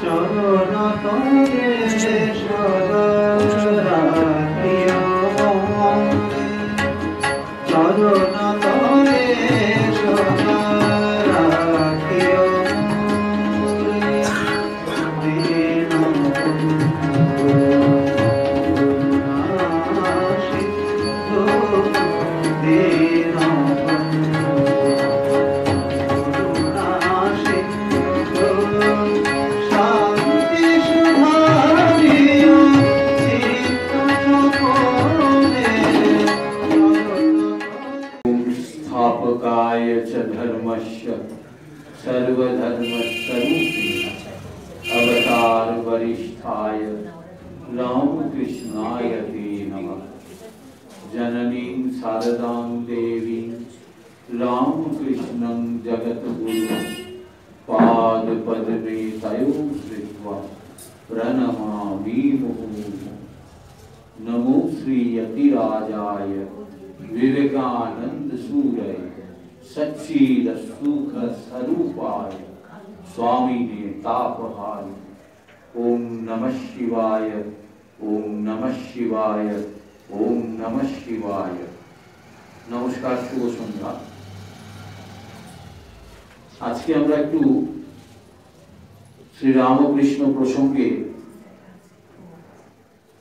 চরণ তলে সদা রাখিও চরণ তলে সদা রাখিও स्थापकाय च धर्मस्य सर्वधर्मस्वरूपिणे अवतार वरिष्ठाय रामकृष्णाय ते नमः। जननीं शारदां देवीं रामकृष्णं जगद्गुरुं पादपद्मे तयोः कृत्वा प्रणमामि मुहुर्मुहुः। नमो श्री यतिराजाय विवेकानंद सूरय सच्चिद सुख स्वरूपाय स्वामिने तापहाय। ओम नमः शिवाय ओम नमः शिवाय ओम नमः शिवाय। नमस्कार, शुभ सन्ध्या। आज के আমরা একটু শ্রী রামকৃষ্ণ প্রসঙ্গে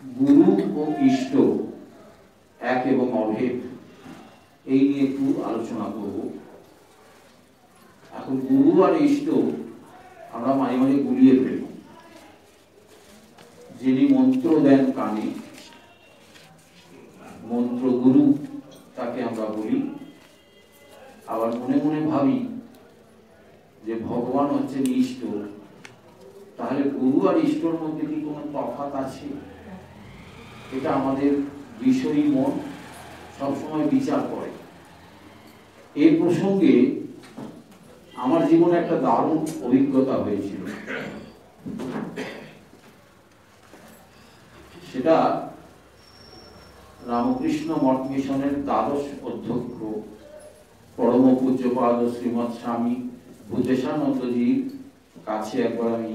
গুরু ও ইষ্ট এক এবং অভেদ এই নিয়ে একটু আলোচনা করব। এখন গুরু আর ইষ্ট আমরা মাঝে মাঝে গুলিয়ে ফেলি। যিনি মন্ত্র দেন কানে, মন্ত্র গুরু তাকে আমরা বলি। আবার মনে মনে ভাবি যে ভগবান হচ্ছেন ইষ্ট, তাহলে গুরু আর ইষ্টর মধ্যে কি কোনো তফাৎ আছে? এটা আমাদের বিষয়ী মন সবসময় বিচার করে। এই প্রসঙ্গে আমার জীবনে একটা দারুণ অভিজ্ঞতা হয়েছিল। সেটা রামকৃষ্ণ মঠ মিশনের দ্বাদশ অধ্যক্ষ পরম পূজ্যপাদ শ্রীমৎ স্বামী ভূতেশানন্দজির কাছে একবার আমি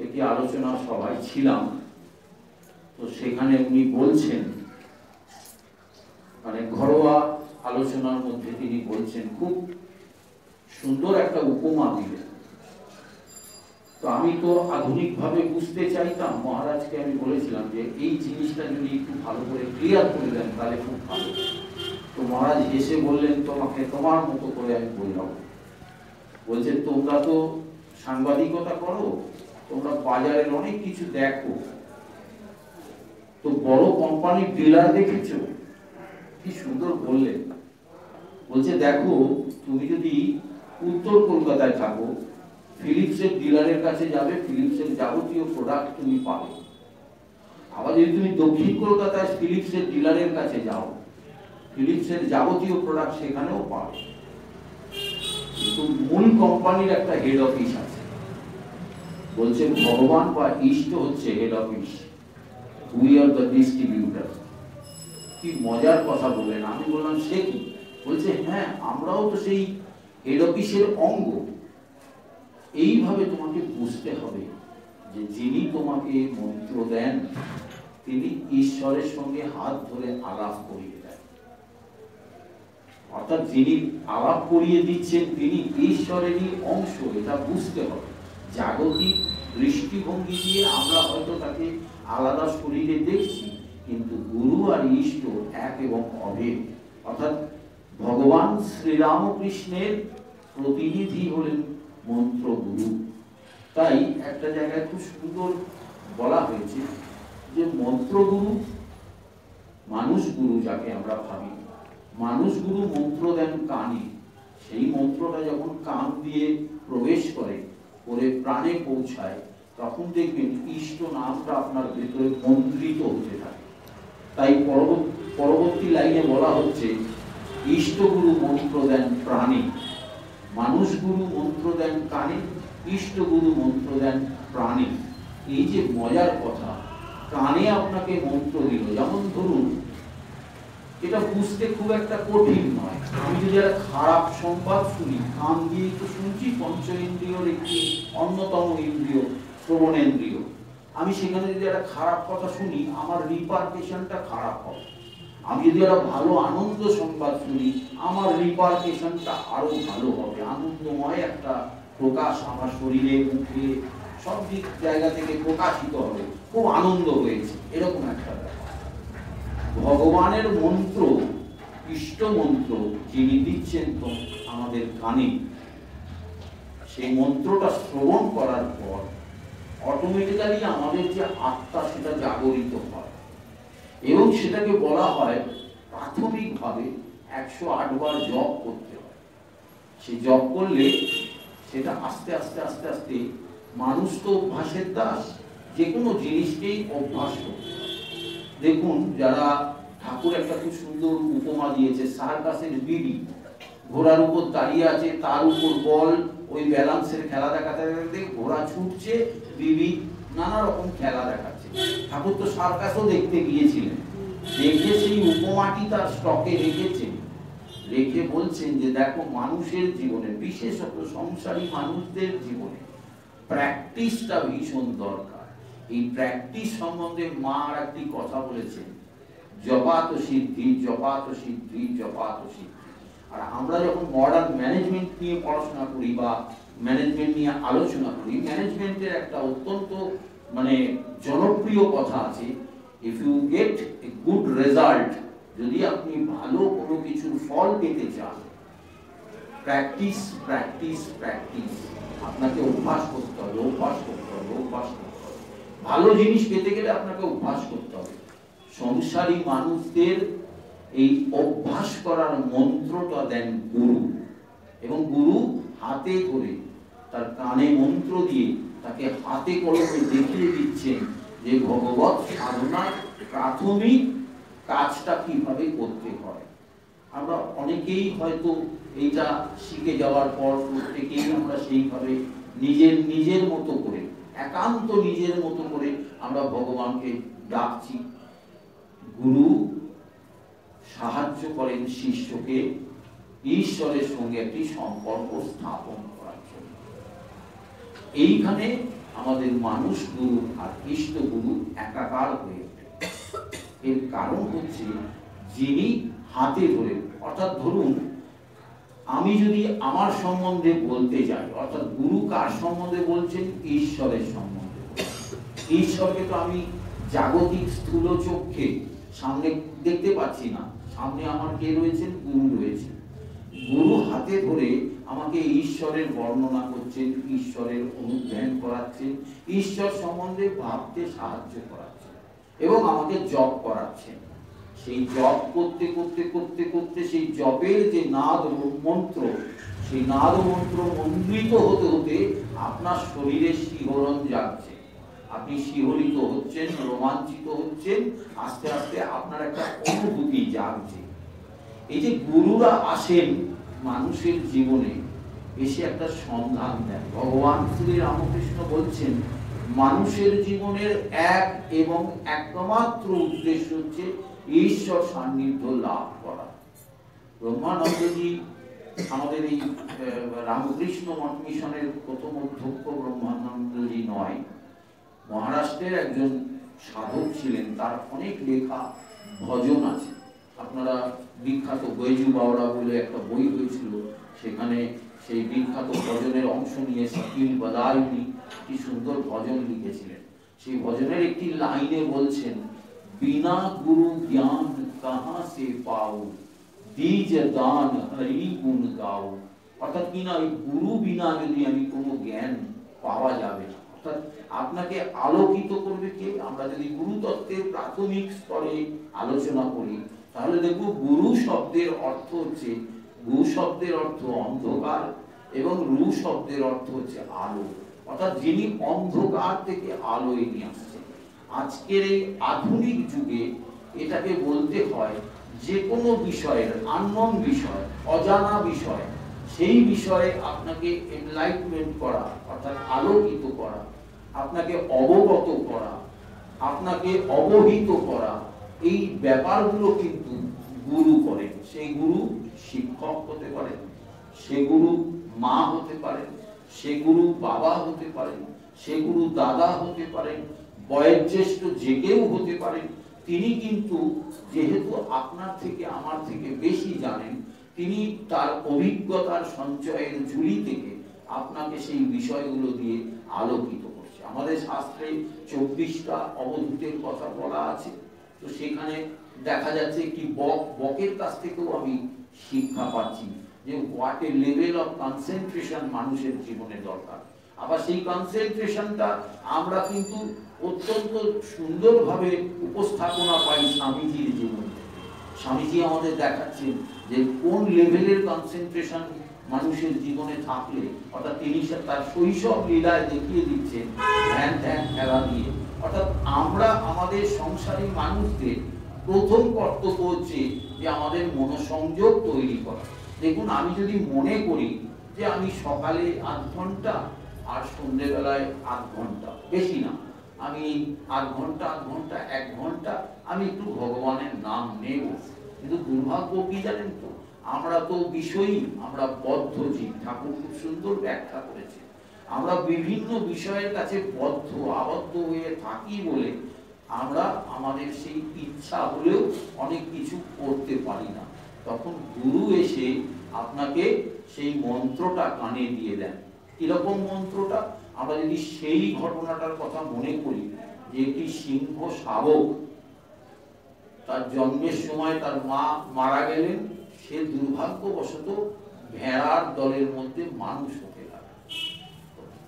একটি আলোচনা সভায় ছিলাম। তো সেখানে উনি বলছেন, মানে ঘরোয়া আলোচনার মধ্যে তিনি বলছেন, খুব সুন্দর একটা উপমা দিলেন। তো আমি তো আধুনিকভাবে বুঝতে চাইতাম। মহারাজকে আমি বলেছিলাম যে এই জিনিসটা যদি একটু ভালো করে ক্লিয়ার করে দেন তাহলে খুব ভালো। তো মহারাজ এসে বললেন, তোমাকে তোমার মতো করে আমি বললাম। বলছে, তোমরা তো সাংবাদিকতা করো, তোমরা বাজারের অনেক কিছু দেখো, তো বড় কোম্পানির ডিলার দেখেছো? কি সুন্দর বললেন। বলছে, দেখো তুমি যদি উত্তর কলকাতায় থাকো, ফিলিপসের ডিলারের কাছে যাবে, ফিলিপসের যাবতীয় প্রোডাক্ট তুমি পাবে। আবার যদি তুমি দক্ষিণ কলকাতায় ফিলিপসের ডিলারের কাছে যাও, ফিলিপসের যাবতীয় প্রোডাক্ট সেখানেও পাবে। কিন্তু মূল কোম্পানির একটা হেড অফিস আছে। বলছে ভগবান বা ইষ্ট হচ্ছে head office, we are the distributor. কি মজার কথা বললেন। আমি বললাম, সে কি? বলছে, হ্যাঁ, আমরাও তো সেই হেড অফিসের অঙ্গ। এইভাবে তোমাকে বুঝতে হবে যে যিনি তোমাকে মন্ত্র দেন তিনি ঈশ্বরের সঙ্গে হাত ধরে আলাপ করিয়ে দেন। অর্থাৎ যিনি আলাপ করিয়ে দিচ্ছেন তিনি ঈশ্বরেরই অংশ, এটা বুঝতে হবে। জাগতিক দৃষ্টিভঙ্গি দিয়ে আমরা হয়তো তাকে আলাদা শরীরে দেখছি, কিন্তু গুরু আর ইষ্ট এক এবং অভেদ। অর্থাৎ ভগবান শ্রীরামকৃষ্ণের প্রতিনিধি হলেন মন্ত্র গুরু। তাই একটা জায়গায় খুব সুন্দর বলা হয়েছে যে মন্ত্র গুরু, মানুষ গুরু যাকে আমরা ভাবি, মানুষ গুরু মন্ত্র দেন কানে। সেই মন্ত্রটা যখন কান দিয়ে প্রবেশ করে প্রাণে পৌঁছায়, তখন দেখবেন ইষ্ট নামটা আপনার ভেতরে মন্ত্রিত হতে থাকে। তাই পরবর্তী লাইনে বলা হচ্ছে, ইষ্টগুরু মন্ত্র দেন প্রাণে, মানুষ গুরু মন্ত্র দেন কানে, ইষ্টগুরু মন্ত্র দেন প্রাণে। এই যে মজার কথা, কানে আপনাকে মন্ত্র দিল। যেমন ধরুন এটা বুঝতে খুব একটা কঠিন নয়। আমি যদি একটা খারাপ সংবাদ শুনি, কান দিয়ে তো শুনছি, পঞ্চ ইন্দ্রিয়র একটি অন্যতম ইন্দ্রিয় শ্রবণেন্দ্রিয়, আমি সেখানে যদি একটা খারাপ কথা শুনি আমার রিপারকেশনটা খারাপ হবে। আমি যদি একটা ভালো আনন্দ সংবাদ শুনি আমার রিপারকেশনটা আরো ভালো হবে, আনন্দময় একটা প্রকাশ আমার শরীরে মুখে সব দিক জায়গা থেকে প্রকাশিত হবে, খুব আনন্দ হয়েছে, এরকম একটা ব্যাপার। ভগবানের মন্ত্র, ইষ্ট মন্ত্র যিনি দিচ্ছেন তো আমাদের কানে, সেই মন্ত্রটা শ্রবণ করার পর অটোমেটিক্যালি আমাদের যে আত্মা সেটা জাগরিত হয় এবং সেটাকে বলা হয় প্রাথমিকভাবে 108 বার জপ করতে হয়। সেই জপ করলে সেটা আস্তে আস্তে আস্তে আস্তে, মানুষ তো অভ্যাসের দাস, যে কোনো জিনিসকেই অভ্যাস করতে হয়। দেখুন, যারা ঠাকুর একটা খুব সুন্দর উপমা দিয়েছে, সার্কাসের বিড়ি, ঘোড়ার উপর দাঁড়িয়ে আছে, তার উপর বল, ওই ব্যালান্সের খেলা দেখাতে দেখাতে ঘোড়া ছুটছে, বিবি নানা রকম খেলা দেখাচ্ছে। ঠাকুর তো সার্কাসও দেখতে গিয়েছিলেন, দেখে সেই উপমাটি তার স্টকে রেখেছেন, রেখে বলছেন যে দেখো, মানুষের জীবনে, বিশেষত সংসারী মানুষদের জীবনে প্র্যাকটিসটা ভীষণ দরকার। এই প্র্যাকটিস সম্বন্ধে মা আর একটি কথা বলেছেন, জপাত সিদ্ধি, জপাত সিদ্ধি, জপাত সিদ্ধি। আর আমরা যখন মডার্ন ম্যানেজমেন্ট নিয়ে পড়াশোনা করি বা ম্যানেজমেন্ট নিয়ে আলোচনা করি, ম্যানেজমেন্টের একটা অত্যন্ত জনপ্রিয় কথা আছে, if you get a good result, যদি আপনি ভালো কোনো কিছুর ফল পেতে চান, প্র্যাকটিস প্র্যাকটিস প্র্যাকটিস, আপনাকে অভ্যাস করতে হবে, অভ্যাস করতে হবে, অভ্যাস করতে হবে। ভালো জিনিস পেতে গেলে আপনাকে অভ্যাস করতে হবে। সংসারী মানুষদের এই অভ্যাস করার মন্ত্রটা দেন গুরু, এবং গুরু হাতে করে, তার কানে মন্ত্র দিয়ে তাকে হাতে কলমে দেখিয়ে দিচ্ছেন যে ভগবৎ সাধনার প্রাথমিক কাজটা কিভাবে করতে হয়। আমরা অনেকেই হয়তো এইটা শিখে যাওয়ার পর প্রত্যেকেই আমরা সেইভাবে নিজের মতো করে, একান্ত নিজের মতো করে আমরা ভগবানকে ডাকছি। গুরু সাহায্য করেন শিষ্যকে ঈশ্বরের সঙ্গে একটি সম্পর্ক স্থাপন করার জন্য। এইখানে আমাদের মানুষ গুরু আর ইষ্ট গুরু একাকার হয়ে ওঠে। এর কারণ হচ্ছে যিনি হাতে ধরে, অর্থাৎ ধরুন আমি যদি আমার সম্বন্ধে বলতে যাই, অর্থাৎ গুরু কার সম্বন্ধে বলছেন? ঈশ্বরের সম্বন্ধে। ঈশ্বরকে তো আমি জাগতিক স্থূল চক্ষে সামনে দেখতে পাচ্ছি না, সামনে আমার কে রয়েছেন? গুরু রয়েছেন। গুরু হাতে ধরে আমাকে ঈশ্বরের বর্ণনা করছেন, ঈশ্বরের অনুধ্যান করাচ্ছেন, ঈশ্বর সম্বন্ধে ভাবতে সাহায্য করাচ্ছেন এবং আমাকে জপ করাচ্ছেন। সেই জপ করতে করতে করতে করতে সেই জপের যে নাদ মন্ত্র, সেই নাদ মন্ত্র মন্ত্রিত হতে হতে আপনার শরীরে শিহরণ জাগছে, আপনি শিহরিত হচ্ছেন, রোমাঞ্চিত হচ্ছেন, আস্তে আস্তে আপনার একটা অনুভূতি জাগছে। এই যে গুরুরা আসেন মানুষের জীবনে, এসে একটা সন্ধান দেন। ভগবান শ্রী রামকৃষ্ণ বলছেন মানুষের জীবনের এক এবং একমাত্র উদ্দেশ্য হচ্ছে ঈশ্বর সান্নিধ্য লাভ করা। ব্রহ্মানন্দজি আমাদের এই রামকৃষ্ণ মঠ মিশনের প্রথম অধ্যক্ষ ব্রহ্মানন্দজি নয়, মহারাষ্ট্রের একজন সাধক ছিলেন, তার অনেক লেখা ভজন আছে। আপনারা বিখ্যাত বৈজু বাওড়া বলে একটা বই হয়েছিল, সেখানে সেই বিখ্যাত ভজনের অংশ নিয়ে শাকিল বাদায়ুনি কি সুন্দর ভজন লিখেছিলেন। সেই ভজনের একটি লাইনে বলছেন, বিনা গুরু জ্ঞান কাহা সে পাও, দ্বিজ দান হরি গুণ গাও। অর্থাৎ কিনা ওই গুরু বিনা যদি আমি কোনো জ্ঞান পাওয়া যাবে না। অর্থাৎ আপনাকে আলোকিত করবে কে? আমরা যদি গুরু তত্ত্বের প্রাথমিক স্তরে আলোচনা করি তাহলে দেখব গুরু শব্দের অর্থ হচ্ছে, গুরু শব্দের অর্থ অন্ধকার এবং রু শব্দের অর্থ হচ্ছে আলো। অর্থাৎ যিনি অন্ধকার থেকে আলোয় নিয়ে আসছেন। আজকের এই আধুনিক যুগে এটাকে বলতে হয় যে কোনো বিষয়ের আননোন বিষয়, অজানা বিষয়, সেই বিষয়ে আপনাকে এনলাইটমেন্ট করা, অর্থাৎ আলোকিত করা, আপনাকে অবগত করা, আপনাকে অবহিত করা, এই ব্যাপারগুলো কিন্তু গুরু করেন। সেই গুরু শিক্ষক হতে পারেন, সে গুরু মা হতে পারেন, সে গুরু বাবা হতে পারেন, সে গুরু দাদা হতে পারেন, বয়োজ্যেষ্ঠ যে কেউ হতে পারেন। তিনি কিন্তু যেহেতু আপনার থেকে আমার থেকে বেশি জানেন, তিনি তার অভিজ্ঞতার সঞ্চয়ের ঝুলি থেকে আপনাকে সেই বিষয়গুলো দিয়ে আলোকিত করছে। আমাদের শাস্ত্রে 24টা অবধূতের কথা বলা আছে, তো সেখানে দেখা যাচ্ছে কি বকের কাছ থেকেও আমি শিক্ষা পাচ্ছি যে what a level of concentration মানুষের জীবনে দরকার। আবার সেই কনসেন্ট্রেশনটা আমরা কিন্তু অত্যন্ত সুন্দরভাবে উপস্থাপনা পাই স্বামীজির জীবনে। স্বামীজি আমাদের দেখাচ্ছেন যে কোন লেভেলের কনসেন্ট্রেশন মানুষের জীবনে থাকলে, অর্থাৎ তিনি তার শৈশব লীলায় দেখিয়ে দিচ্ছেন ধ্যান ধ্যান খেলা দিয়ে। অর্থাৎ আমরা আমাদের সংসারী মানুষদের প্রথম কর্তব্য হচ্ছে যে আমাদের মনোসংযোগ তৈরি করা। দেখুন, আমি যদি মনে করি যে আমি সকালে 8 ঘন্টা আর সন্ধ্যেবেলায় 8 ঘন্টা, বেশি না, আমি 8 ঘন্টা 1 ঘন্টা আমি একটু ভগবানের নাম নেব, কিন্তু দুর্ভাগ্য কি জানেন তো, আমরা তো বিষয়ী, আমরা বদ্ধ জীব। ঠাকুর খুব সুন্দর ব্যাখ্যা করেছে, আমরা বিভিন্ন বিষয়ের কাছে বদ্ধ আবদ্ধ হয়ে থাকি বলে আমরা আমাদের সেই ইচ্ছা হলেও অনেক কিছু করতে পারি না। তখন গুরু এসে আপনাকে সেই মন্ত্রটা কানে দিয়ে দেন। কিরকম মন্ত্রটা? আমরা যদি সেই ঘটনাটার কথা মনে করি যে একটি সিংহ শাবক, তার জন্মের সময় তার মা মারা গেলেন, সে দুর্ভাগ্যবশত ভেড়ার দলের মধ্যে মানুষ হতে লাগে।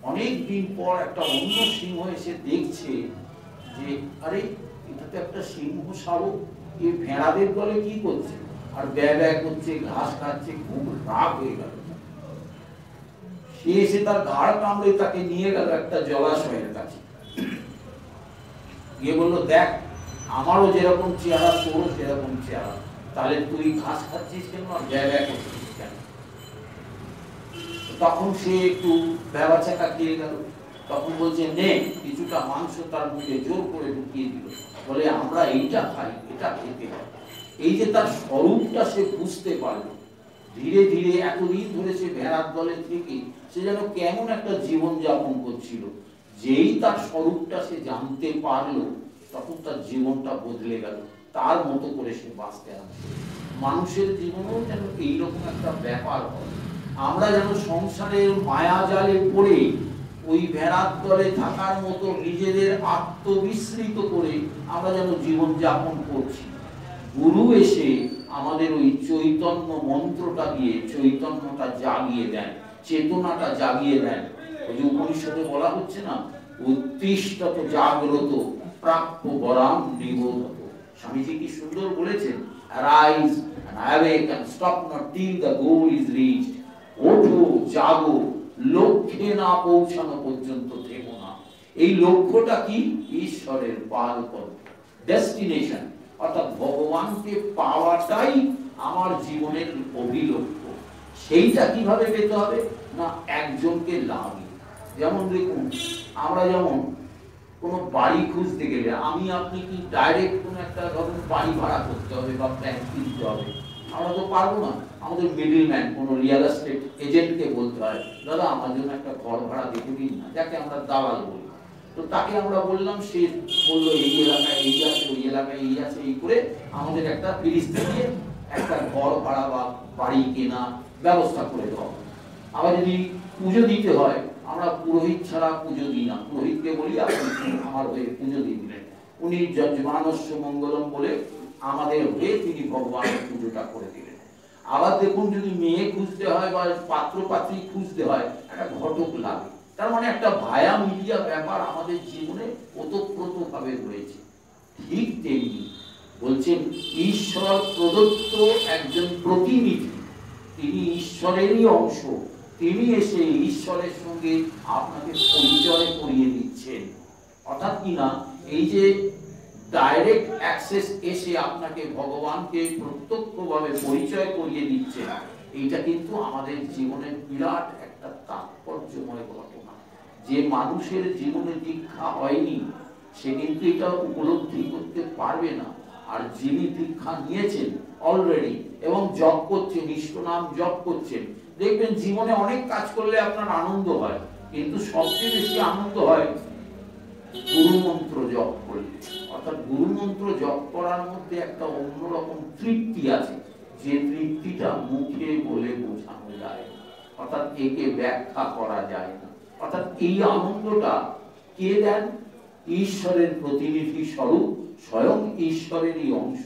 অনেক দিন পর একটা অন্য সিংহ এসে দেখছে যে আরে এটা তো একটা সিংহ শাবক, এই ভেড়াদের দলে কি করছে, আর ব্যয় ব্যয় করছে, ঘাস খাচ্ছে। খুব রাগ হয়ে গেল, সে এসে তার ঘাড় কামড়ে তাকে নিয়ে গেল একটা জলাশয়ের কাছে, গিয়ে বললো, দেখ আমারও যেরকম চেহারা তোরও সেরকম চেহারা, তাহলে তুই ঘাস খাচ্ছিস কেন আর ব্যয় ব্যয় করছিস কেন? তখন সে একটু ব্যবচাকা খেয়ে গেল, তখন বলছে নে, কিছুটা মাংস তার মুখে জোর করে ঢুকিয়ে দিল, বলে আমরা এইটা খাই, এটা খেতে হয়। এই যে তার স্বরূপটা সে বুঝতে পারলো, ধীরে ধীরে এতদিন ধরে সে ভেড়ার দলে থেকে সে যেন কেমন একটা জীবন যাপন করছিল, যেই তার স্বরূপটা সে জানতে পারলো, তখন তার জীবনটা বদলে গেল, তার মতো করে সে বাঁচতে আরম্ভ করল। মানুষের জীবনেও যেন এইরকম একটা ব্যাপার হয়, আমরা যেন সংসারের মায়া জালে পড়ে ওই ভেড়ার দলে থাকার মতো নিজেদের আত্মবিস্মৃত করে আমরা যেন জীবন যাপন করছি। গুরু এসে আমাদের ওই চৈতন্য মন্ত্রটা দিয়ে চৈতন্যটা জাগিয়ে দেন, চেতনাটা জাগিয়ে দেন। ওই যে উপনিষদে বলা হচ্ছে না, উত্তিষ্ঠত জাগ্রত প্রাপ্য বরাম নিবোধত। স্বামীজি কি সুন্দর বলেছেন, arise and awake and stop not till the goal is reached. ওঠো, জাগো, লক্ষ্যে না পৌঁছানো পর্যন্ত থেমো না। এই লক্ষ্যটা কি? ঈশ্বরের পাদপদ্ম, ডেস্টিনেশন, অর্থাৎ ভগবানকে পাওয়াটাই আমার জীবনের অভিলক্ষ্য। সেইটা কিভাবে পেতে হবে না, একজনকে লাগে। যেমন দেখুন, আমরা যেমন কোনো বাড়ি খুঁজতে গেলে আমি আপনি কি ডাইরেক্ট কোনো একটা ধরুন বাড়ি ভাড়া করতে হবে বা প্ল্যান কিনতে হবে, আমরা তো পারবো না। আমাদের মিডলম্যান কোনো রিয়েল এস্টেট এজেন্টকে বলতে হয়, দাদা আমার জন্য একটা ঘর ভাড়া দেখে দিন না, যাকে আমরা দালাল বলি। তো তাকে আমরা বললাম, সে বললো এই এলাকায় এই আছে, ওই এলাকায় এই আছে, এই করে আমাদের একটা ফিরিস্তি দিয়ে একটা ঘর ভাড়া বা বাড়ি কেনা ব্যবস্থা করে দেওয়া। আবার যদি পুজো দিতে হয়, আমরা পুরোহিত ছাড়া পুজো দিই না, পুরোহিতকে বলি আপনি আমার হয়ে পুজো দিয়ে দিলেন, উনি যজমানস্য মঙ্গলম বলে আমাদের হয়ে তিনি ভগবানের পুজোটা করে দিলেন। আবার দেখুন, যদি মেয়ে খুঁজতে হয় বা পাত্র পাত্রী খুঁজতে হয়, একটা ঘটক লাগে। তার মানে একটা ভায়া মিডিয়া ব্যাপার আমাদের জীবনে ওতপ্রোত ভাবে রয়েছে। ঠিক তেমনি বলছেন, ঈশ্বর প্রদত্ত একজন প্রতিনিধি, তিনি ঈশ্বরেরই অংশ, তিনি এসে ঈশ্বরের সঙ্গে আপনাকে পরিচয় করিয়ে দিচ্ছেন। অর্থাৎ কি না, এই যে ডাইরেক্ট অ্যাক্সেস এসে আপনাকে ভগবানকে প্রত্যক্ষভাবে পরিচয় করিয়ে দিচ্ছে, এইটা কিন্তু আমাদের জীবনের বিরাট একটা তাৎপর্যময় ঘটনা। যে মানুষের জীবনে দীক্ষা হয়নি সে কিন্তু এটা উপলব্ধি করতে পারবে না, আর যিনি দীক্ষা নিয়েছেন অলরেডি এবং জপ করছেন, ইষ্ট নাম জপ করছেন, দেখবেন জীবনে অনেক কাজ করলে আপনার আনন্দ হয়, কিন্তু সবচেয়ে বেশি আনন্দ হয় গুরু মন্ত্র জপ করলে। অর্থাৎ গুরু মন্ত্র জপ করার মধ্যে একটা অন্যরকম তৃপ্তি আছে, যে তৃপ্তিটা মুখে বলে বোঝানো যায় না, অর্থাৎ একে ব্যাখ্যা করা যায় না। অর্থাৎ এই আনন্দটা কে দেন? ঈশ্বরের প্রতিনিধি স্বরূপ, স্বয়ং ঈশ্বরেরই অংশ।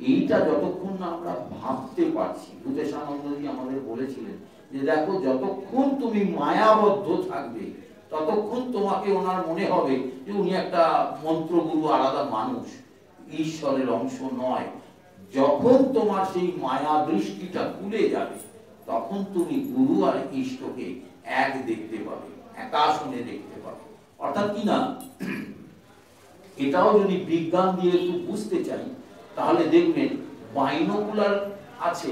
এইটা যতক্ষণ না আমরা ভাবতে পারছি, ভূতেশানন্দজি আমাদের বলেছিলেন যে দেখো, যতক্ষণ তুমি মায়াবদ্ধ থাকবে ততক্ষণ তোমাকে ওনার মনে হবে যে উনি একটা মন্ত্রগুরু, আলাদা মানুষ, ঈশ্বরের অংশ নয়। যখন তোমার সেই মায়া দৃষ্টিটা খুলে যাবে, তখন তুমি গুরু আর ইষ্টকে এক দেখতে পাবে, একাশনে দেখতে পাবে। অর্থাৎ কি না, এটাও যদি বিজ্ঞান দিয়ে একটু বুঝতে চাই, তাহলে দেখবেন বাইনোকুলার আছে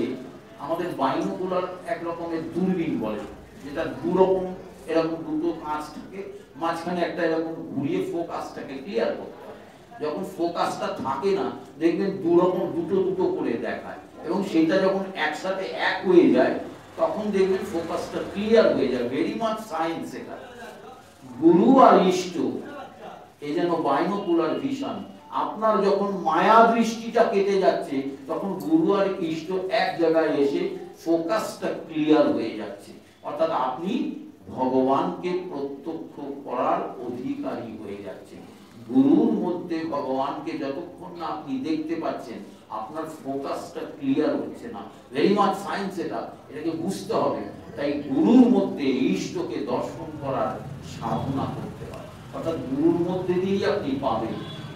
আমাদের। বাইনোকুলার এক রকমের দূরবীন বলে, যেটা দুরকম এরকম দুটো কাঁচ থাকে, মাঝখানে একটা এরকম ঘুরিয়ে ফোকাসটাকে ক্লিয়ার করতে হয়। যখন ফোকাসটা থাকে না, দেখবেন দুরকম দুটো দুটো করে দেখায়, এবং সেটা যখন একসাথে এক হয়ে যায় তখন দেখবেন ফোকাসটা ক্লিয়ার হয়ে যায়। ভেরি মাচ সায়েন্স এটা। গুরু আর ইষ্ট এই যেন বাইনোকুলার ভিশন। আপনার যখন মায়া দৃষ্টিটা কেটে যাচ্ছে, তখন গুরু আর ইষ্ট এক জায়গায় এসে ফোকাসটা ক্লিয়ার হয়ে যাচ্ছে। অর্থাৎ আপনি ভগবানকে প্রত্যক্ষ করার অধিকারী হয়ে যাচ্ছেন। গুরুর মধ্যে ভগবানকে যতক্ষণ না আপনি দেখতে পাচ্ছেন, আপনার ফোকাসটা ক্লিয়ার হচ্ছে না। ভেরি মাচ সায়েন্স এটা, এটাকে বুঝতে হবে। তাই গুরুর মধ্যে ইষ্টকে দর্শন করার সাধনা করতে হয়, অর্থাৎ গুরুর মধ্যে দিয়েই আপনি পাবেন।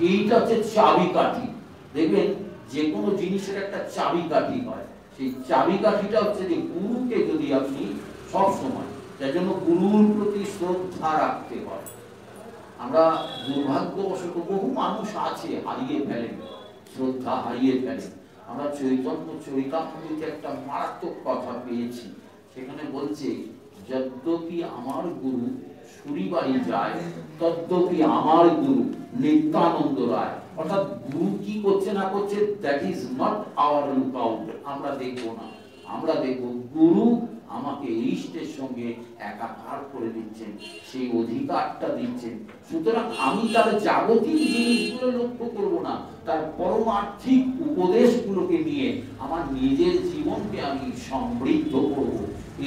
এইটা হচ্ছে চাবিকাঠি। দেখবেন যে কোনো জিনিসের একটা চাবিকাঠি হয়, সেই চাবিকাঠিটা হচ্ছে যে গুরুকে যদি আপনি সবসময়, যার জন্য গুরুর প্রতি শ্রদ্ধা রাখতে হয়। আমরা দুর্ভাগ্যবশত বহু মানুষ আছে হারিয়ে ফেলেন, শ্রদ্ধা হারিয়ে ফেলেন। আমরা চৈতন্য চরিতামৃতে একটা মারাত্মক কথা পেয়েছি, সেখানে বলছে যদ্যপি আমার গুরু সুরিবাড়ি যায়, তদ্যপি আমার গুরু নিত্যানন্দ রায়। অর্থাৎ গুরু কি করছে না করছে, that is not our look out. আমরা দেখবো না, আমরা দেখব গুরু আমাকে ইষ্টের সঙ্গে একাকার করে দিচ্ছেন, সেই অধিকারটা দিচ্ছেন। সুতরাং আমি তার জাগতিক জিনিসগুলো লক্ষ্য করব না, তার পরমার্থিক উপদেশগুলোকে নিয়ে আমার নিজের জীবনকে আমি সমৃদ্ধ করব।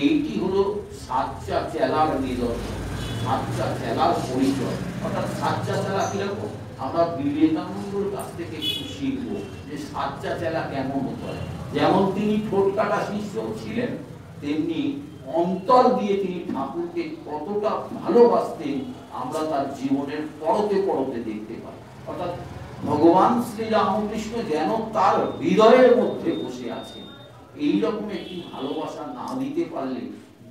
এইটি হলো সাচ্চা চেলার নিদর্শন, সাচ্চা চেলার পরিচয়। অর্থাৎ সাচ্চা চেলা কিরকম, আমরা বিবেকানন্দর কাছ থেকে একটু শিখবো যে সাচ্চা চেলা কেমন হতে হয়। যেমন তিনি ঠোঁট কাটা শিষ্য ছিলেন, তেমনি অন্তর দিয়ে তিনি ঠাকুরকে কতটা ভালোবাসতেন আমরা তার জীবনের পরতে পরতে দেখতে পাই। অর্থাৎ ভগবান শ্রী রামকৃষ্ণ যেন তার হৃদয়ের মধ্যে বসে আছেন। এইরকম একটি ভালোবাসা না দিতে পারলে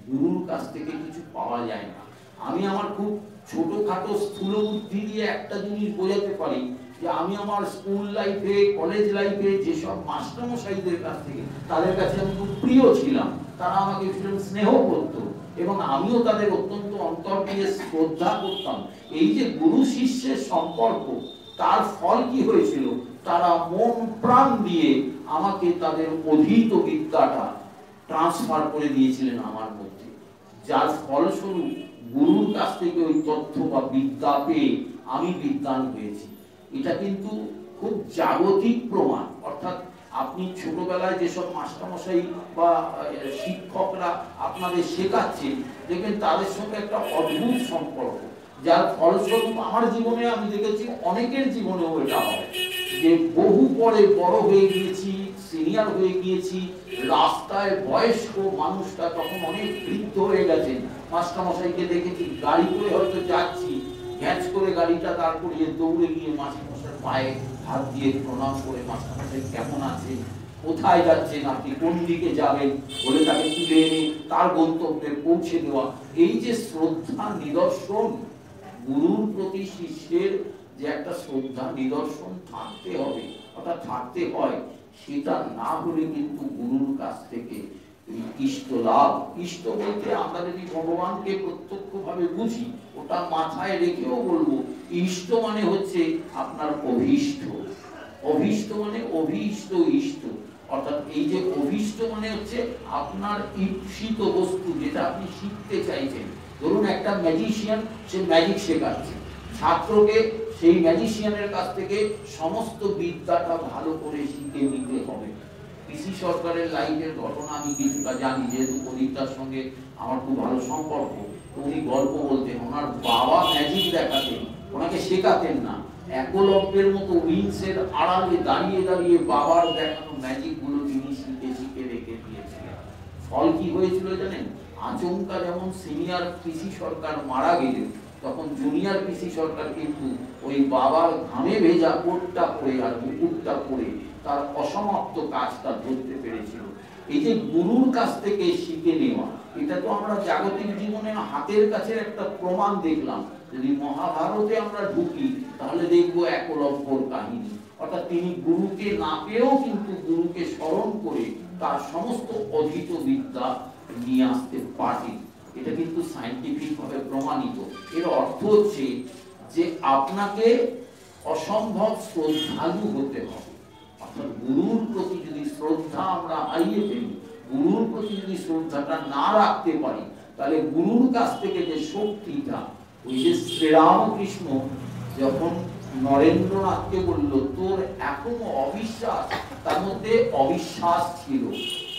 গুরুর কাছ থেকে কিছু পাওয়া যায় না। আমি আমার খুব ছোটখাটো স্থূল বুদ্ধি দিয়ে একটা জিনিস বোঝাতে পারি যে আমি আমার স্কুল লাইফে, কলেজ লাইফে যেসব মাস্টারমশাইদের কাছ থেকে, তাদের কাছে আমি খুব প্রিয় ছিলাম, তারা আমাকে ভীষণ স্নেহ করত এবং আমিও তাদের অত্যন্ত অন্তর দিয়ে শ্রদ্ধা করতাম। এই যে গুরু শিষ্যের সম্পর্ক, তার ফল কি হয়েছিল, তারা মন প্রাণ দিয়ে আমাকে তাদের অধীত বিদ্যাটা ট্রান্সফার করে দিয়েছিলেন আমার মধ্যে, যার ফলস্বরূপ গুরুর কাছ থেকে ওই তথ্য বা বিদ্যা পেয়ে আমি বিদ্বান হয়েছি। এটা কিন্তু খুব জাগতিক প্রমাণ। অর্থাৎ আপনি ছোটবেলায় যেসব মাস্টারমশাই বা শিক্ষকরা আপনাদের শেখাচ্ছেন, দেখবেন তাদের সঙ্গে একটা অদ্ভুত সম্পর্ক, যার ফলস্বরূপ আমার জীবনে আমি দেখেছি, অনেকের জীবনেও এটা হয় যে বহু পরে বড় হয়ে গিয়েছি, সিনিয়র হয়ে গিয়েছি, রাস্তায় বয়স্ক মানুষটা তখন অনেক বৃদ্ধ হয়ে গেছেন, মাস্টারমশাইকে দেখেছি গাড়ি করে হয়তো যাচ্ছি, গ্যাচ করে গাড়িটা দাঁড় করিয়ে দৌড়ে গিয়ে মাস্টারমশাইয়ের পায়ে হাত দিয়ে প্রণাম করে, মাস্টারমশাই কেমন আছে, কোথায় যাচ্ছেন আপনি, কোন দিকে যাবেন বলে তাকে তুলে এনে তার গন্তব্যে পৌঁছে দেওয়া। এই যে শ্রদ্ধা নিদর্শন, গুরুর প্রতি শিষ্যের যে একটা শ্রদ্ধা নিদর্শন থাকতে হবে, অর্থাৎ থাকতে হয়, সেটা না হলে কিন্তু গুরুর কাছ থেকে ইষ্ট লাভ। ইষ্ট বলতে আমরা যদি ভগবানকে প্রত্যক্ষভাবে বুঝি, ওটা মাথায় রেখেও বলবো, ইষ্ট মানে হচ্ছে আপনার অভীষ্ট। অভীষ্ট মানে অভীষ্ট ইষ্ট, অর্থাৎ এই যে অভীষ্ট মানে হচ্ছে আপনার ঈপ্সিত বস্তু, যেটা আপনি শিখতে চাইছেন। ধরুন একটা ম্যাজিশিয়ান, সে ম্যাজিক শেখাচ্ছে ছাত্রকে, সেই ম্যাজিশিয়ানের কাছ থেকে সমস্ত বিদ্যাটা ভালো করে শিখে নিতে হবে। পিসি সরকারের লাইফের ঘটনা আমি কিছুটা জানি, যেহেতু প্রদীপটার সঙ্গে আমার খুব ভালো সম্পর্ক। উনি গল্প বলতেন, ওনার বাবা ম্যাজিক দেখাতেন, ওনাকে শেখাতেন না। একলব্যের মতো উইংসের আড়ালে দাঁড়িয়ে দাঁড়িয়ে বাবার দেখানো ম্যাজিক গুলো তিনি শিখে শিখে রেখে দিয়েছিলেন। ফল কি হয়েছিল জানেন? আচমকা যেমন সিনিয়র পিসি সরকার মারা গেলেন, তখন জুনিয়র পিসি সরকার কিন্তু ওই বাবার ঘামে ভেজা কোটটা পরে আর মুকুটটা পরে তার অসমাপ্ত কাজটা ধরতে পেরেছিল। এই যে গুরুর কাছ থেকে শিখে নেওয়া, এটা তো আমরা জাগতিক জীবনে হাতের কাছে একটা প্রমাণ দেখলাম। যদি মহাভারতে আমরা ঢুকি তাহলে দেখবো একলব্যর কাহিনী। অর্থাৎ তিনি গুরুকে না পেয়েও কিন্তু গুরুকে স্মরণ করে তার সমস্ত অধীত বিদ্যা নিয়ে আসতে পারেন। এটা কিন্তু সায়েন্টিফিক ভাবে প্রমাণিত। এর অর্থ হচ্ছে যে আপনাকে অসম্ভব শ্রদ্ধালু হতে হবে। অর্থাৎ গুরুর প্রতি যদি শ্রদ্ধা আমরা হারিয়ে ফেলি, গুরুর প্রতি যদি শ্রদ্ধাটা না রাখতে পারি, তাহলে গুরুর কাছ থেকে যে শক্তিটা, ওই যে শ্রীরামকৃষ্ণ যখন নরেন্দ্রনাথকে বলল তোর এখনো অবিশ্বাস, তার মধ্যে অবিশ্বাস ছিল।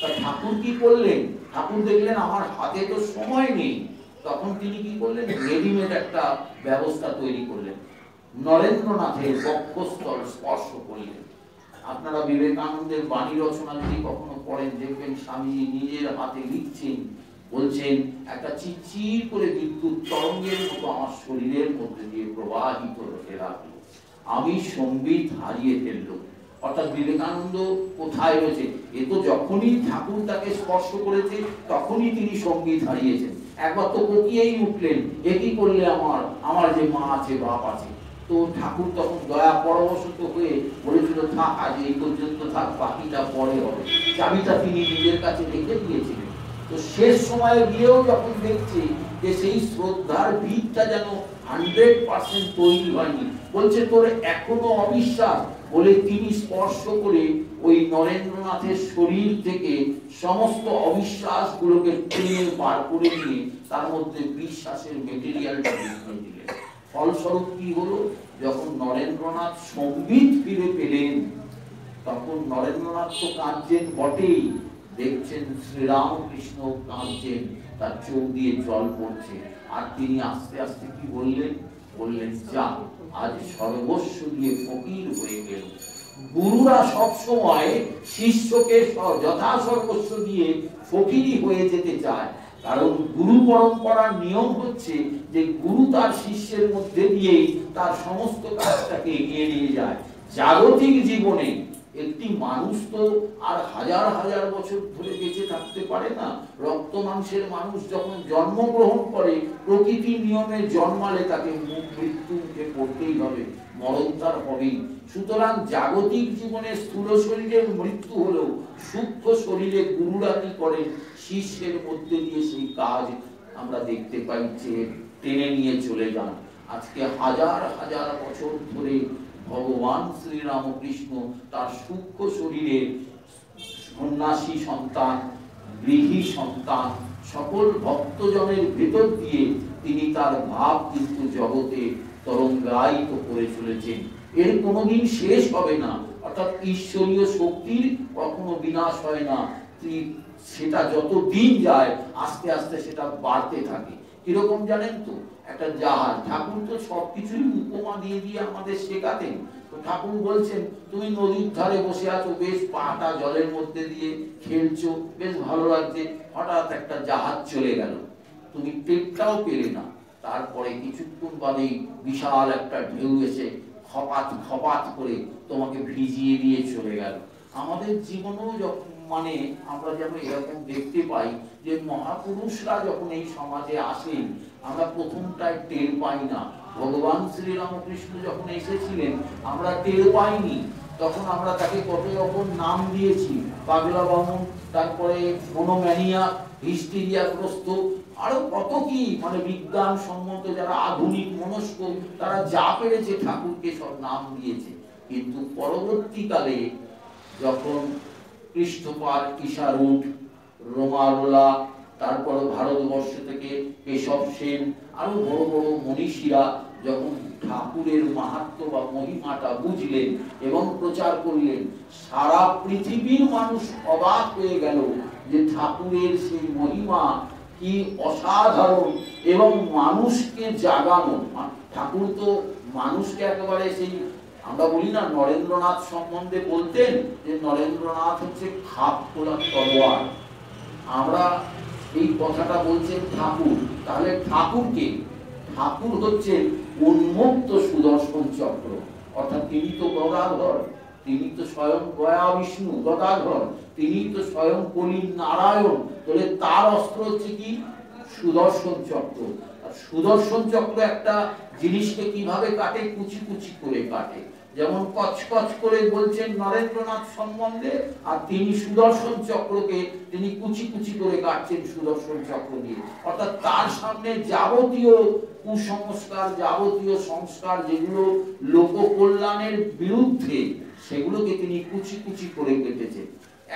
তা ঠাকুর কি করলেন? ঠাকুর দেখলেন আমার হাতে তো সময় নেই, তখন তিনি কি করলেন? রেডিমেড একটা ব্যবস্থা তৈরি করলেন, নরেন্দ্রনাথের বক্ষস্থল স্পর্শ করলেন। আপনারা বিবেকানন্দের বাণী রচনা যদি কখনো পড়েন, দেখবেন স্বামীজি নিজের হাতে লিখছেন, বলছেন একটা চিরচির করে বিদ্যুৎ তরঙ্গের মতো আমার শরীরের মধ্যে দিয়ে প্রবাহিত হতে লাগলো, আমি সম্বিত হারিয়ে ফেললো। অর্থাৎ বিবেকানন্দ কোথায় রয়েছে? এ তো যখনই ঠাকুর তাকে স্পর্শ করেছে তখনই তিনি সম্বিত হারিয়েছেন। একবার তো কোকিয়েই উঠলেন, এ কি করলে আমার যে মা আছে বাপ আছে। তো ঠাকুর তখন দয়া পরবশত হয়ে বলেছিল থাক, আজ এই পর্যন্ত থাক, বাকিটা পরে হবে। চাবিটা তিনি নিজের কাছে রেখে দিয়েছিলেন। তো শেষ সময়ে গিয়েও যখন দেখছে যে সেই শ্রদ্ধার ভিতটা যেন 100% তৈরি হয়নি, বলছে তোর এখনো অবিশ্বাস, বলে তিনি স্পর্শ করে ওই নরেন্দ্রনাথের শরীর থেকে সমস্ত অবিশ্বাস গুলোকে টেনে বার করে নিয়ে তার মধ্যে বিশ্বাসের মেটেরিয়ালটা রেখে দিলেন। ফলস্বরূপ কি হলো? যখন নরেন্দ্রনাথ সম্বিত ফিরে পেলেন, তখন নরেন্দ্রনাথ তো কাঁদছেন বটেই, দেখছেন শ্রীরামকৃষ্ণ কাঁদছেন, তার চোখ দিয়ে জল পড়ছে। আর তিনি আস্তে আস্তে কি বললেন? বললেন যা, আজ সর্বস্ব দিয়ে ফকির হয়ে গেল। গুরুরা সবসময় শিষ্যকে যথা সর্বস্ব দিয়ে ফকিরই হয়ে যেতে চায়। কারণ গুরু পরম্পরার নিয়ম হচ্ছে যে গুরু তার শিষ্যের মধ্যে দিয়েই তার সমস্ত কাজটাকে এগিয়ে নিয়ে যায়। জাগতিক জীবনে একটি মানুষ তো আর হাজার হাজার বছর ধরে বেঁচে থাকতে পারে না। রক্ত মাংসের মানুষ যখন জন্মগ্রহণ করে, প্রকৃতির নিয়মে জন্মালে তাকে মৃত্যুকে পড়তেই হবে, মরণ তার হবেই। সুতরাং জাগতিক জীবনে স্থূল শরীরের মৃত্যু হলেও সূক্ষ্ম শরীরে গুরুরা কি করেন? শিষ্যের মধ্যে দিয়ে সেই কাজ আমরা দেখতে পাই যে টেনে নিয়ে চলে যান। আজকে হাজার হাজার বছর ধরে ভগবান শ্রীরামকৃষ্ণ তার সূক্ষ্ম শরীরে সন্ন্যাসী সন্তান, গৃহী সন্তান, সকল ভক্তজনের ভেতর দিয়ে তিনি তার ভাব কিন্তু জগতে তরঙ্গায়িত করে চলেছেন। এর কোনোদিন শেষ হবে না। অর্থাৎ ঈশ্বরীয় শক্তির কখনো বিনাশ হয় না, সেটা যত দিন যায় আস্তে আস্তে সেটা বাড়তে থাকে। কিরকম জানেন তো? একটা জাহাজ, ঠাকুর তো সবকিছুই উপমা দিয়ে দিয়ে আমাদের শেখাতেন। তো ঠাকুর বলছেন তুমি নদীর ধারে বসে আছো, বেশ পাটা জলের মধ্যে দিয়ে খেলছো, বেশ ভালো লাগছে, হঠাৎ একটা জাহাজ চলে গেল, তুমি টেরটাও পেলে না। তারপরে কিছুক্ষণ বাদেই বিশাল একটা ঢেউ এসে খপাত খপাত করে তোমাকে ভিজিয়ে দিয়ে চলে গেল। আমাদের জীবনেও যখন মানে আমরা যেন এরকম দেখতে পাই যে মহাপুরুষরা যখন এই সমাজে আসেন, আমরা প্রথমটায় টের পাই না। ভগবান শ্রীরামকৃষ্ণ যখন এসেছিলেন আমরা টের পাইনি, তখন আমরা তাকে কত রকম নাম দিয়েছি, পাগলা বামন, তারপরে মনোম্যানিয়া, হিস্টেরিয়াগ্রস্ত, আরো কত কি, মানে বিজ্ঞান সম্মত যারা আধুনিক মনস্ক তারা যা পেরেছে ঠাকুরকে সব নাম দিয়েছে। কিন্তু পরবর্তীকালে যখন পৃষ্ঠপাত ঈশারুট, রোমারোলা, তারপর ভারতবর্ষ থেকে কেশব সেন, আরো বড় বড় মনীষীরা যখন ঠাকুরের মাহাত্ম্য বা মহিমাটা বুঝলেন এবং প্রচার করলেন, সারা পৃথিবীর মানুষ অবাক হয়ে গেল যে ঠাকুরের সেই মহিমা কি অসাধারণ এবং মানুষকে জাগানো। ঠাকুর তো মানুষকে একেবারে সেই, আমরা বলি না নরেন্দ্রনাথ সম্বন্ধে বলতেন যে নরেন্দ্রনাথ হচ্ছে খাপ খোলা তলোয়ার, আমরা এই কথাটা বলছেন ঠাকুর। তাহলে ঠাকুরকে, ঠাকুর হচ্ছে উন্মুক্ত সুদর্শন চক্র, অর্থাৎ তিনি তো গদাধর, তিনি তো স্বয়ং গয়া বিষ্ণু গদাধর, তিনি তো স্বয়ং কলির নারায়ণ। তাহলে তার অস্ত্র হচ্ছে কি? সুদর্শন চক্র। আর সুদর্শন চক্র একটা জিনিসকে কিভাবে কাটে? কুচি কুচি করে কাটে। যেমন কচকচ করে বলছেন নরেন্দ্রনাথ সম্বন্ধে, আর তিনি সুদর্শন চক্রকে তিনি কুচি কুচি করে কাটছেন সুদর্শন চক্র দিয়ে। অর্থাৎ তার সামনে যাবতীয় কুসংস্কার, যাবতীয় সংস্কার যেগুলো লোক কল্যাণের বিরুদ্ধে, সেগুলোকে তিনি কুচি কুচি করে কেটেছেন।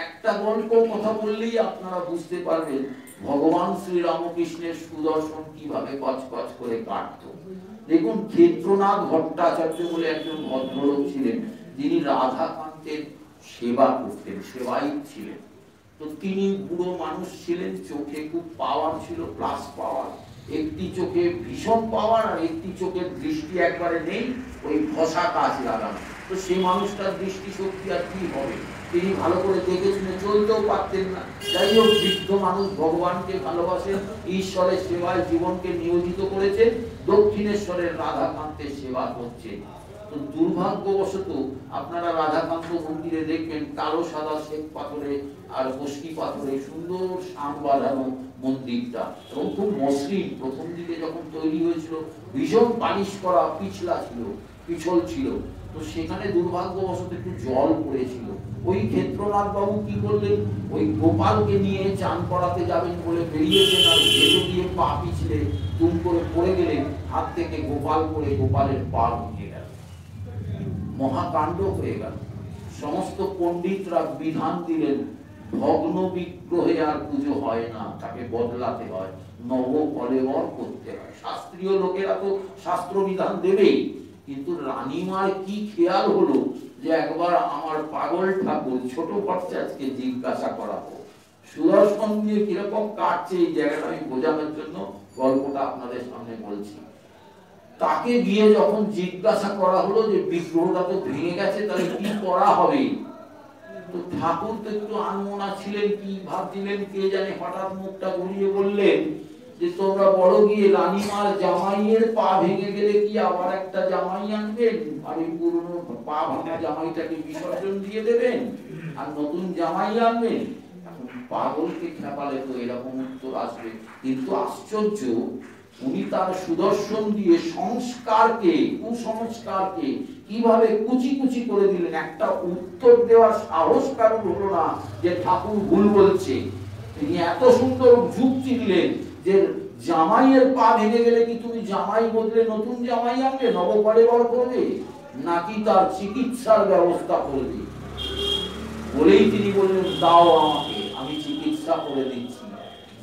একটা গল্প কথা বললেই আপনারা বুঝতে পারবেন ভগবান শ্রী রামকৃষ্ণের সুদর্শন কিভাবে কচকচ করে কাটত। দেখুন, ক্ষেত্রনাথ ভট্টাচার্য বলে একজন ভদ্রলোক ছিলেন, যিনি রাধাকান্তের সেবা করতেন, সেবায়িত ছিলেন। তো তিনি বুড়ো মানুষ ছিলেন, চোখে খুব পাওয়ার ছিল, প্লাস পাওয়ার। একটি চোখে ভীষণ পাওয়ার আর একটি চোখের দৃষ্টি একবারে নেই, ওই ঘষা কাজ লাগানো। তো সেই মানুষটার দৃষ্টি শক্তি আর কি হবে? তিনি ভালো করে দেখে শুনে চলতেও পারতেন না। যাই হোক, বৃদ্ধ মানুষ ভগবানকে ভালোবাসেন, ঈশ্বরের সেবায় জীবনকে নিয়োজিত করেছেন, দক্ষিণেশ্বরের রাধাকান্তের সেবা করছেন। তো দুর্ভাগ্যবশত আপনারা রাধাকান্ত মন্দিরে দেখবেন কালো সাদা শ্বেত পাথরে আর বস্কি পাথরে সুন্দর শাম বাঁধানো মন্দিরটা, এবং খুব মসৃণ। প্রথম দিকে যখন তৈরি হয়েছিল ভীষণ পালিশ করা, পিছলা ছিল, পিছল ছিল। তো সেখানে দুর্ভাগ্যবশত একটু জল পড়েছিল। ওই ক্ষেত্রনাথ বাবু কি করলেন, ওই গোপালকে নিয়ে চান করাতে যাবেন বলে বেরিয়েছেন, আর ভেতর দিয়ে পা পিছলে দুম করে পড়ে গেলেন, হাত থেকে গোপাল পড়ে গোপালের পা ভেঙে গেল, মহাকাণ্ড হয়ে গেল। সমস্ত পণ্ডিতরা বিধান দিলেন, ভগ্ন বিগ্রহে আর পুজো হয় না, তাকে বদলাতে হয়, নব কলেবর করতে হয়। শাস্ত্রীয় লোকেরা তো শাস্ত্র বিধান দেবেই, কিন্তু রানীমার কি খেয়াল হলো যে একবার আমার পাগল ঠাকুর ছোট ভট্টাচার্যকে জিজ্ঞাসা করাবো সুদর্শন দিয়ে কিরকম কাটছে, এই জায়গাটা আমি বোঝানোর জন্য গল্পটা আপনাদের সামনে বলছি। তাকে গিয়ে যখন জিজ্ঞাসা করা হলো যে বিগ্রহটা তো ভেঙে গেছে, তাহলে কি করা হবে, তো ঠাকুর তো একটু আনমনা ছিলেন, কি ভাবছিলেন কে জানে, হঠাৎ মুখটা ঘুরিয়ে বললেন যে তোমরা বড় গিয়ে রানীমার জামাইয়ের পা ভেঙে গেলে কি আবার একটা জামাই আনবেন, আর এই পুরনো পা ভাঙা জামাইটাকে বিসর্জন দিয়ে দেবেন আর নতুন জামাই আনবেন? এখন পাগলকে খেপালে তো এরকম উত্তর আসবে। কিন্তু আশ্চর্য, উনি তার সুদর্শন দিয়ে সংস্কারকে, কুসংস্কারকে কিভাবে কুচি কুচি করে দিলেন। একটা উত্তর দেওয়ার সাহস কারণ হলো না যে ঠাকুর ভুল বলছে। তিনি এত সুন্দর যুক্তি দিলেন যে জামাইয়ের পা ভেঙে গেলে কি তুমি জামাই বদলে নতুন জামাই আনবে, নবকলেবর করবে, নাকি তার চিকিৎসার ব্যবস্থা করবে? বলেই তিনি বললেন, দাও আমাকে, আমি চিকিৎসা করে দিচ্ছি।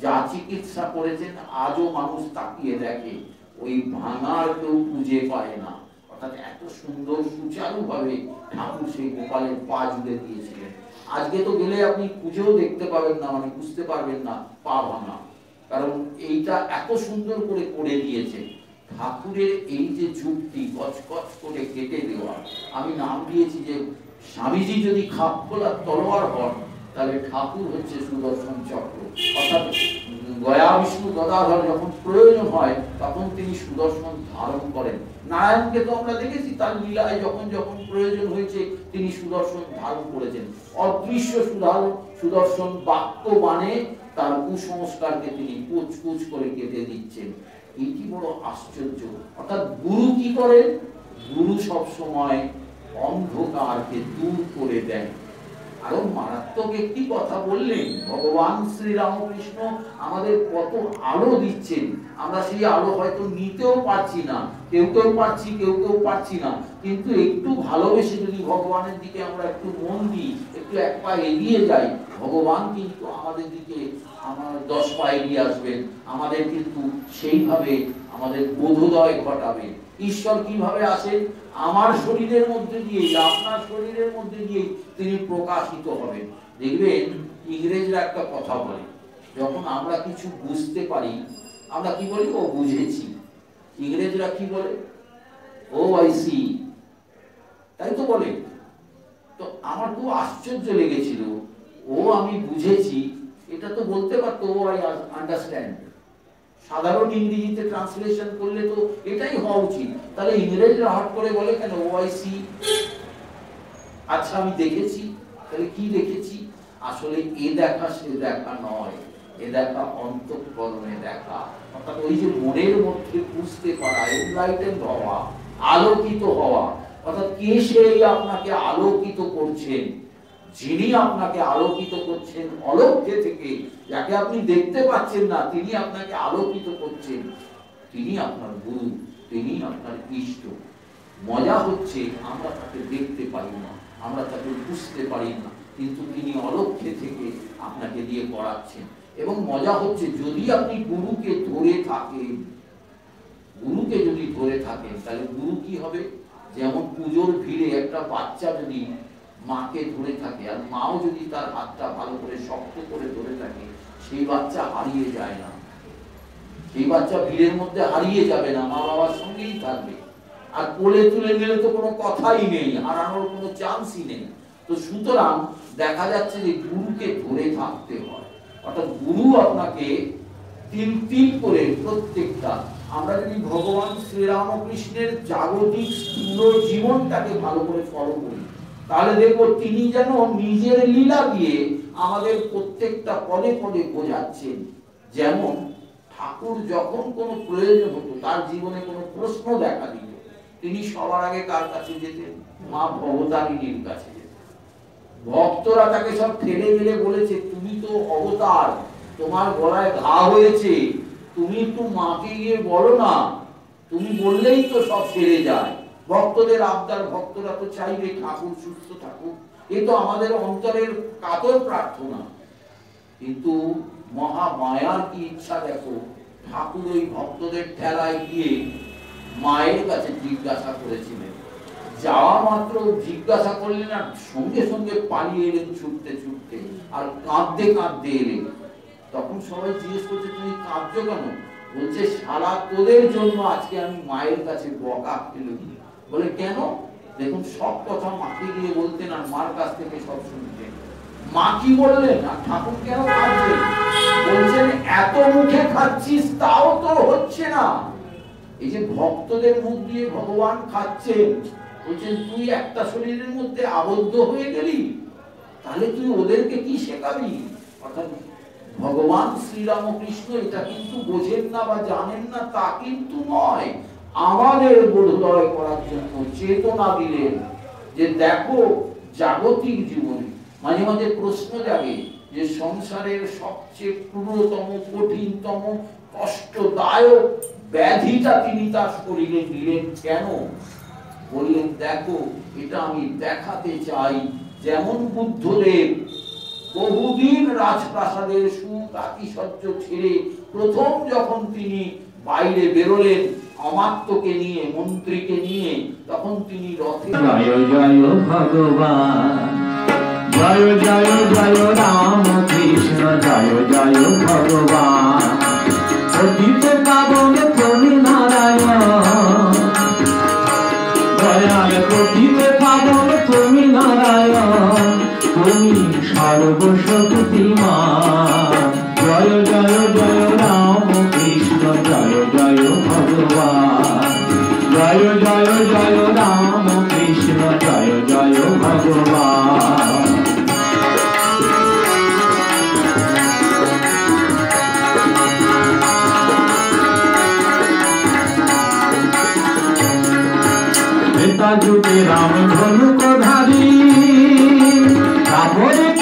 যা চিকিৎসা করেছেন আজও মানুষ তাকিয়ে দেখে, ওই ভাঙার কেউ খুঁজে পায় না। অর্থাৎ এত সুন্দর সুচারু ভাবে ঠাকুর সেই গোপালের পা জুড়ে দিয়েছিলেন। আজকে তো গেলে আপনি খুঁজেও দেখতে পাবেন না, মানে বুঝতে পারবেন না পা ভাঙা, কারণ এইটা এত সুন্দর করে করে দিয়েছে। ঠাকুরের এই যে যুক্তি কচকচ করে কেটে দেওয়া, আমি নাম দিয়েছি যে স্বামীজি যদি খাপ খোলা তলোয়ার হন, তাহলে ঠাকুর হচ্ছে সুদর্শন চক্র। অর্থাৎ গয়া বিষ্ণু গদাধর যখন প্রয়োজন হয় তখন তিনি সুদর্শন ধারণ করেন। নারায়ণকে তো আমরা দেখেছি তার লীলায় যখন যখন প্রয়োজন হয়েছে তিনি সুদর্শন ধারণ করেছেন। অদৃশ্য সুদর্শন বাক্য বাণে তার কুসংস্কারকে তিনি কুচ কুচ করে কেটে দিচ্ছেন। এটি বড় আশ্চর্য। অর্থাৎ গুরু কি করেন? গুরু সব সময় অন্ধকারকে দূর করে দেন। আরো মারাত্মক একটি কথা বললেন, ভগবান শ্রীরামকৃষ্ণ আমাদের কত আলো দিচ্ছেন, আমরা সেই আলো হয়তো নিতেও পারছি না, কেউ কেউ পারছি, কেউ কেউ পারছি না, কিন্তু একটু ভালোবেসে যদি ভগবানের দিকে আমরা একটু মন দিই, একটু এক পা এগিয়ে যাই, ভগবান কিন্তু আমাদের দিকে 10 পা এগিয়ে আসবেন, আমাদের কিন্তু সেইভাবে আমাদের বোধোদয় ঘটাবে। ঈশ্বর কিভাবে আসেন? আমার শরীরের মধ্যে দিয়ে, আপনার শরীরের মধ্যে দিয়ে তিনি প্রকাশিত হবেন। দেখবেন ইংরেজরা একটা কথা বলে, যখন আমরা কিছু বুঝতে পারি আমরা কি বলি? ও বুঝেছি। ইংরেজরা কি বলে? ও আই সি, তাই তো বলে। তো আমার খুব আশ্চর্য লেগেছিল, ও আমি বুঝেছি, এটা তো বলতে পারতো ও আই আন্ডারস্ট্যান্ড। সাধারণ ইংরেজিতে ট্রান্সলেশন করলে তো এটাই হওয়া উচিত, তাহলে ইংরেজরা হট করে বলে কেন ও আই সি? আচ্ছা আমি দেখেছি, তাহলে কি দেখেছি? আসলে এ দেখা সে দেখা নয়, এ দেখা অন্তঃকরণে দেখা, অর্থাৎ ওই যে মনের মধ্যে বুঝতে পারা, এনলাইটেন্ড হওয়া, আলোকিত হওয়া। অর্থাৎ কে সেই আপনাকে আলোকিত করছেন? যিনি আপনাকে আলোকিত করছেন অলক্ষ্যে থেকে, যাকে আপনি দেখতে পাচ্ছেন না, তিনি আপনাকে আলোকিত করছেন, তিনি আপনার গুরু, তিনি আপনার ইষ্ট। মজা হচ্ছে আমরা তাকে দেখতে পারি না, আমরা তাকে বুঝতে পারি না, কিন্তু তিনি অলক্ষ্যে থেকে আপনাকে দিয়ে করাচ্ছেন। এবং মজা হচ্ছে যদি আপনি গুরুকে ধরে থাকেন, গুরুকে যদি ধরে থাকেন, তাহলে গুরু কি হবে? যেমন পুজোর ভিড়ে একটা বাচ্চা যদি মাকে ধরে থাকে, আর মাও যদি তার হাতটা ভালো করে শক্ত করে ধরে থাকে, সেই বাচ্চা হারিয়ে যায় না, সেই বাচ্চা ভিড়ের মধ্যে হারিয়ে যাবে না, মা বাবার সঙ্গেই থাকবে। আর কোলে তুলে নিলে তো কোনো কথাই নেই, হারানোর কোনো চান্সই নেই। তো সুতরাং দেখা যাচ্ছে যে গুরুকে ধরে থাকতে হয়, অর্থাৎ গুরু আপনাকে তিল তিল করে প্রত্যেকটা, আমরা যদি ভগবান শ্রীরামকৃষ্ণের জাগতিক স্থূল জীবনটাকে ভালো করে ফলো করি, তাহলে দেখবো তিনি যেন নিজের লীলা দিয়ে আমাদের প্রত্যেকটা পদে পদে বোঝাচ্ছেন। যেমন ঠাকুর যখন কোনো প্রয়োজন হতো, তার জীবনে কোনো প্রশ্ন দেখা দিল, তিনি সবার আগে কার কাছে যেতেন? মা ভবতারিণীর কাছে যেতেন। ভক্তরা তাকে সব ঠেলে মেলে বলেছে, তুমি তো অবতার, তোমার গলায় ঘা হয়েছে, তুমি একটু মাকে গিয়ে বলো না, তুমি বললেই তো সব সেরে যায়। ভক্তদের আবদার, ভক্তরা তো চাইবে ঠাকুর সুস্থ থাকুক, এ তো আমাদের অন্তরের কাতর প্রার্থনা। কিন্তু মহামায়ার কি ইচ্ছা দেখো, ঠাকুর ওই ভক্তদের ঠেলায় গিয়ে মায়ের কাছে জিজ্ঞাসা করেছিলেন, যাওয়া মাত্র জিজ্ঞাসা করলেন আর সঙ্গে সঙ্গে পালিয়ে এলেন ছুটতে ছুটতে, আর কাঁদতে কাঁদতে এলেন। তখন সবাই জিজ্ঞেস করছে, তুমি কাঁদছো কেন? বলছে, শালা তোদের জন্য আজকে আমি মায়ের কাছে বকা খেলাম। বলে কেন? দেখুন সব কথা মাকে গিয়ে বলতেন আর মার কাছ থেকে সব শুনতেন। মা কি বললেন আর ঠাকুর কেন কাঁদছেন? বলছেন, এত মুখে খাচ্ছিস তাও তো হচ্ছে না। এই যে ভক্তদের মুখ দিয়ে ভগবান খাচ্ছেন, বলছেন তুই একটা শরীরের মধ্যে আবদ্ধ হয়ে গেলি, তাহলে তুই ওদেরকে কি শেখাবি? অর্থাৎ ভগবান শ্রীরামকৃষ্ণ এটা কিন্তু বোঝেন না বা জানেন না তা কিন্তু নয়, আমাদের বোধোদয় করার জন্য চেতনা দিলেন যে দেখো জাগতিক জীবনে মাঝে মাঝে প্রশ্ন জাগে যে সংসারের সবচেয়ে ক্রূরতম, কঠিনতম, কষ্টদায়ক ব্যাধিটা তিনি তার শরীরে নিলেন কেন? বললেন, দেখো এটা আমি দেখাতে চাই। যেমন বুদ্ধদেব বহুদিন রাজপ্রাসাদের সুখ আতিশয্য ছেড়ে প্রথম যখন তিনি বাইরে বেরোলেন অমাত্যকে নিয়ে, মন্ত্রীকে নিয়ে, তখন তিনি রথে জয় জয় ভগবান, জয় জয় জয় রাম কৃষ্ণ, জয় জয় ভগবান, পতিত পাবন তুমি নারায়ণ, দয়াল পতিত পাবন তুমি নারায়ণ, তুমি সর্বশক্তিমান। জয় জয় জয় রাম কৃষ্ণ, জয় জয় ভগবান, জয় জয় জয় রাম কৃষ্ণ, জয় জয় ভগবান। ত্রেতা যুগে রাম ধনুক ধারী, আপনি